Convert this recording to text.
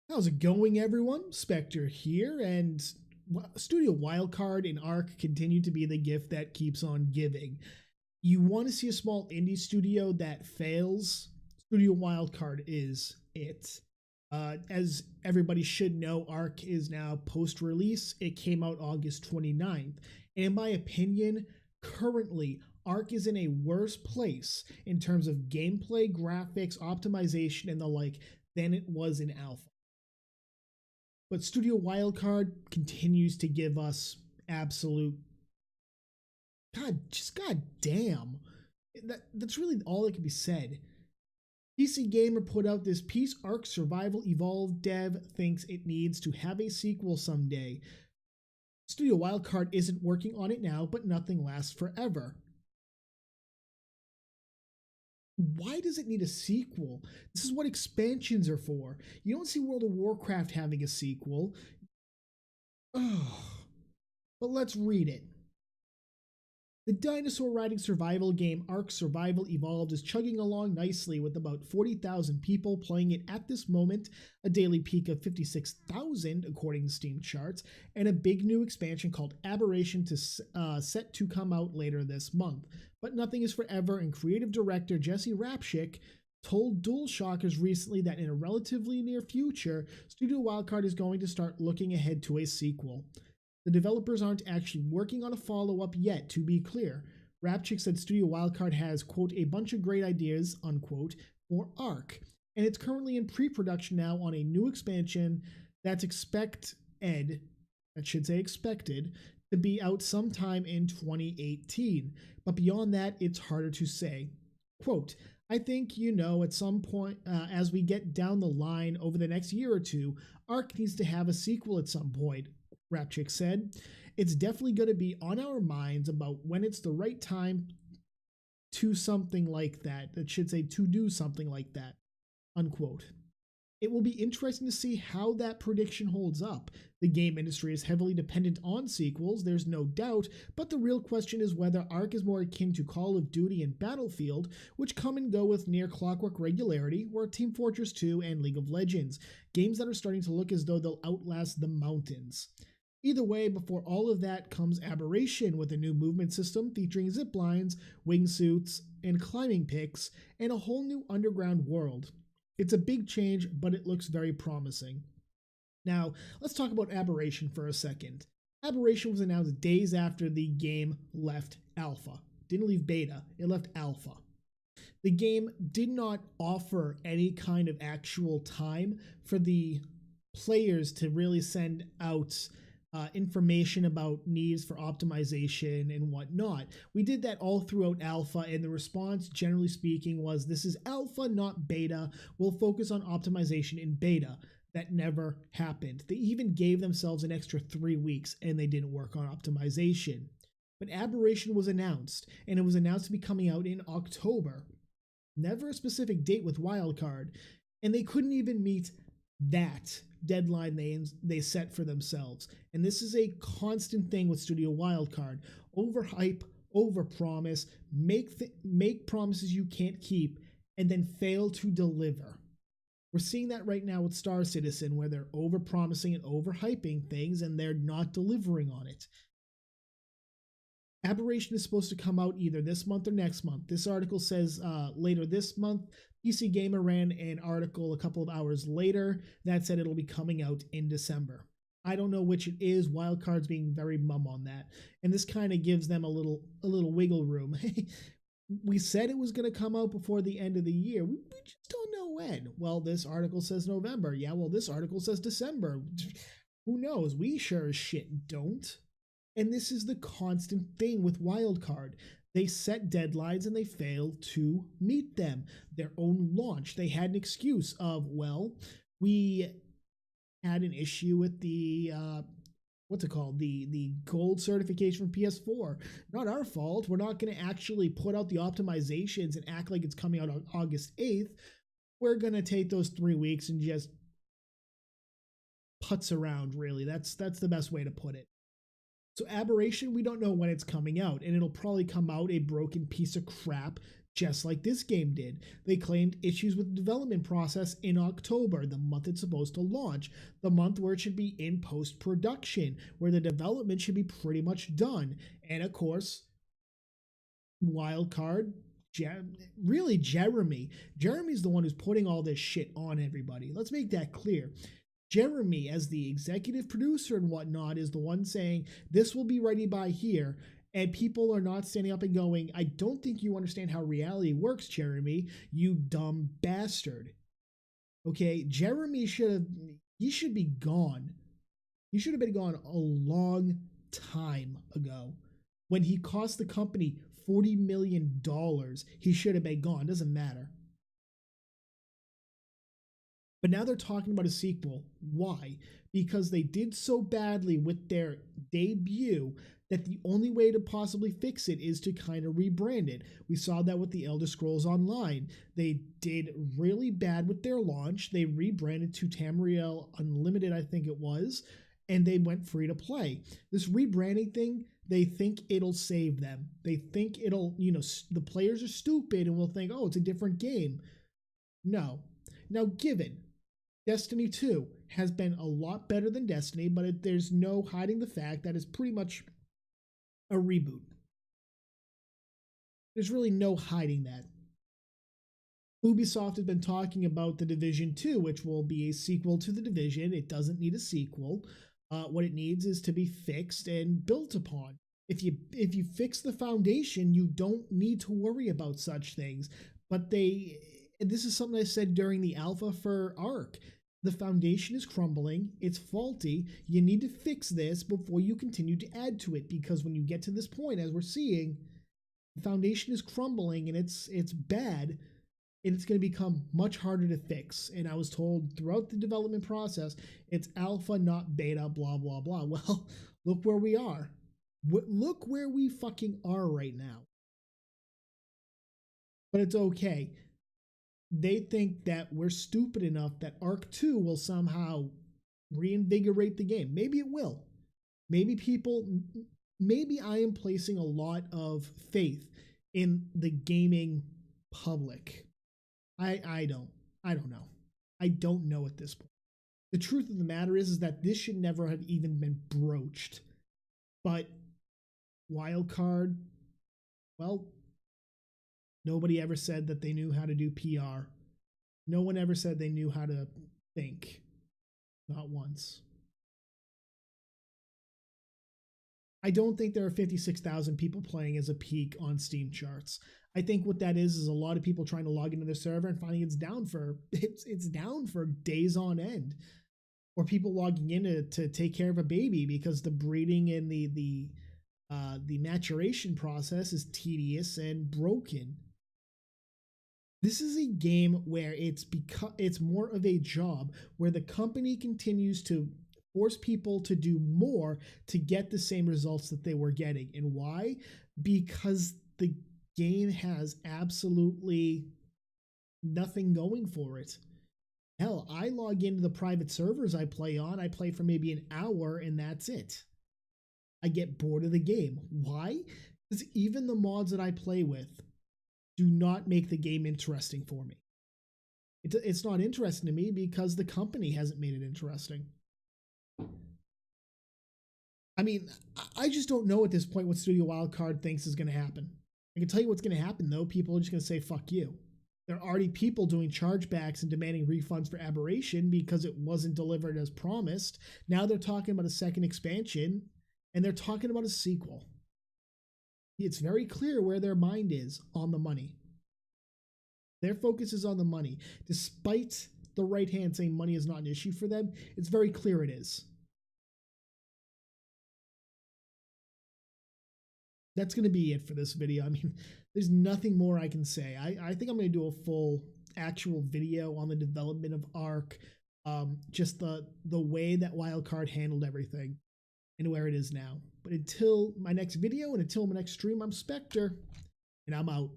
How's it going, everyone? Spectre here, and Studio Wildcard and Arc continue to be the gift that keeps on giving. You want to see a small indie studio that fails? Studio Wildcard is it. As everybody should know, Arc is now post release. It came out August 29th. And in my opinion, currently, Arc is in a worse place in terms of gameplay, graphics, optimization, and the like than it was in Alpha. But Studio Wildcard continues to give us absolute God damn. That's really all that can be said. PC Gamer put out this piece. Ark Survival Evolved dev thinks it needs to have a sequel someday. Studio Wildcard isn't working on it now, but nothing lasts forever. Why does it need a sequel? This is what expansions are for. You don't see World of Warcraft having a sequel. Ugh. But let's read it. The dinosaur riding survival game Ark Survival Evolved is chugging along nicely with about 40,000 people playing it at this moment, a daily peak of 56,000 according to Steam charts, and a big new expansion called Aberration set to come out later this month. But nothing is forever, and creative director Jesse Rapczak told DualShockers recently that in a relatively near future, Studio Wildcard is going to start looking ahead to a sequel. The developers aren't actually working on a follow-up yet, to be clear. Rapczak said Studio Wildcard has, quote, a bunch of great ideas, unquote, for Ark, and it's currently in pre-production now on a new expansion that's expected to be out sometime in 2018. But beyond that, it's harder to say. Quote, I think, at some point, as we get down the line over the next year or two, Ark needs to have a sequel at some point, Rapczak said. It's definitely going to be on our minds about when it's the right time to something like that. That should say to do something like that, unquote. It will be interesting to see how that prediction holds up. The game industry is heavily dependent on sequels, there's no doubt, but the real question is whether Ark is more akin to Call of Duty and Battlefield, which come and go with near clockwork regularity, or Team Fortress 2 and League of Legends, games that are starting to look as though they'll outlast the mountains. Either way, before all of that comes Aberration with a new movement system featuring zip lines, wingsuits, and climbing picks, and a whole new underground world. It's a big change, but it looks very promising. Now, let's talk about Aberration for a second. Aberration was announced days after the game left alpha. Didn't leave beta, it left alpha. The game did not offer any kind of actual time for the players to really send out information about needs for optimization and whatnot. We did that all throughout alpha, and the response, generally speaking, was this is alpha, not beta. We'll focus on optimization in beta. That never happened. They even gave themselves an extra 3 weeks, and they didn't work on optimization. But Aberration was announced, and it was announced to be coming out in October. Never a specific date with Wildcard, and they couldn't even meet that deadline they set for themselves. And this is a constant thing with Studio Wildcard. Overhype, overpromise, make promises you can't keep, and then fail to deliver. We're seeing that right now with Star Citizen, where they're overpromising and overhyping things, and they're not delivering on it. Aberration is supposed to come out either this month or next month. This article says later this month. PC Gamer ran an article a couple of hours later that said it'll be coming out in December. I don't know which it is. Wildcard's being very mum on that, and this kind of gives them a little wiggle room. We said it was going to come out before the end of the year. We just don't know when. Well, this article says November. Yeah, well, this article says December. Who knows? We sure as shit don't. And this is the constant thing with Wildcard. They set deadlines and they fail to meet them. Their own launch, they had an excuse of, well, we had an issue with the the gold certification from PS4. Not our fault. We're not going to actually put out the optimizations and act like it's coming out on August 8th. We're going to take those 3 weeks and just putz around, really. That's the best way to put it. So Aberration, we don't know when it's coming out, and it'll probably come out a broken piece of crap just like this game did. They claimed issues with the development process in October, the month it's supposed to launch, the month where it should be in post-production, where the development should be pretty much done. And of course, Wildcard, really Jeremy. Jeremy's the one who's putting all this shit on everybody. Let's make that clear. Jeremy, as the executive producer and whatnot, is the one saying this will be ready by here. And people are not standing up and going, I don't think you understand how reality works, Jeremy, you dumb bastard. Okay, Jeremy should be gone. He should have been gone a long time ago. When he cost the company $40 million, he should have been gone. Doesn't matter. But now they're talking about a sequel. Why? Because they did so badly with their debut that the only way to possibly fix it is to kind of rebrand it. We saw that with the Elder Scrolls Online. They did really bad with their launch. They rebranded to Tamriel Unlimited, I think it was, and they went free to play. This rebranding thing, they think it'll save them. They think it'll, the players are stupid and will think, oh, it's a different game. No. Now, given Destiny 2 has been a lot better than Destiny, but there's no hiding the fact that it's pretty much a reboot. There's really no hiding that. Ubisoft has been talking about The Division 2, which will be a sequel to The Division. It doesn't need a sequel. What it needs is to be fixed and built upon. If you fix the foundation, you don't need to worry about such things. But this is something I said during the alpha for Ark. The foundation is crumbling, it's faulty, you need to fix this before you continue to add to it, because when you get to this point, as we're seeing, the foundation is crumbling and it's bad, and it's going to become much harder to fix. And I was told throughout the development process, it's alpha, not beta, blah, blah, blah. Well, look where we are. Look where we fucking are right now. But it's okay. They think that we're stupid enough that Ark 2 will somehow reinvigorate the game. Maybe it will. Maybe I am placing a lot of faith in the gaming public. I don't know. I don't know at this point. The truth of the matter is that this should never have even been broached. But Wildcard, well, nobody ever said that they knew how to do PR. No one ever said they knew how to think. Not once. I don't think there are 56,000 people playing as a peak on Steam charts. I think what that is a lot of people trying to log into their server and finding it's down for days on end. Or people logging in to take care of a baby because the breeding and the maturation process is tedious and broken. This is a game where it's more of a job where the company continues to force people to do more to get the same results that they were getting. And why? Because the game has absolutely nothing going for it. Hell, I log into the private servers I play on. I play for maybe an hour and that's it. I get bored of the game. Why? Because even the mods that I play with do not make the game interesting for me. It's not interesting to me because the company hasn't made it interesting. I mean, I just don't know at this point what Studio Wildcard thinks is going to happen. I can tell you what's going to happen, though. People are just going to say, fuck you. There are already people doing chargebacks and demanding refunds for Aberration because it wasn't delivered as promised. Now they're talking about a second expansion, and they're talking about a sequel. It's very clear where their mind is on the money. Their focus is on the money. Despite the right hand saying money is not an issue for them, it's very clear it is. That's going to be it for this video. I mean, there's nothing more I can say. I think I'm going to do a full actual video on the development of Ark, just the way that Wildcard handled everything and where it is now. But until my next video and until my next stream, I'm Spectre, and I'm out.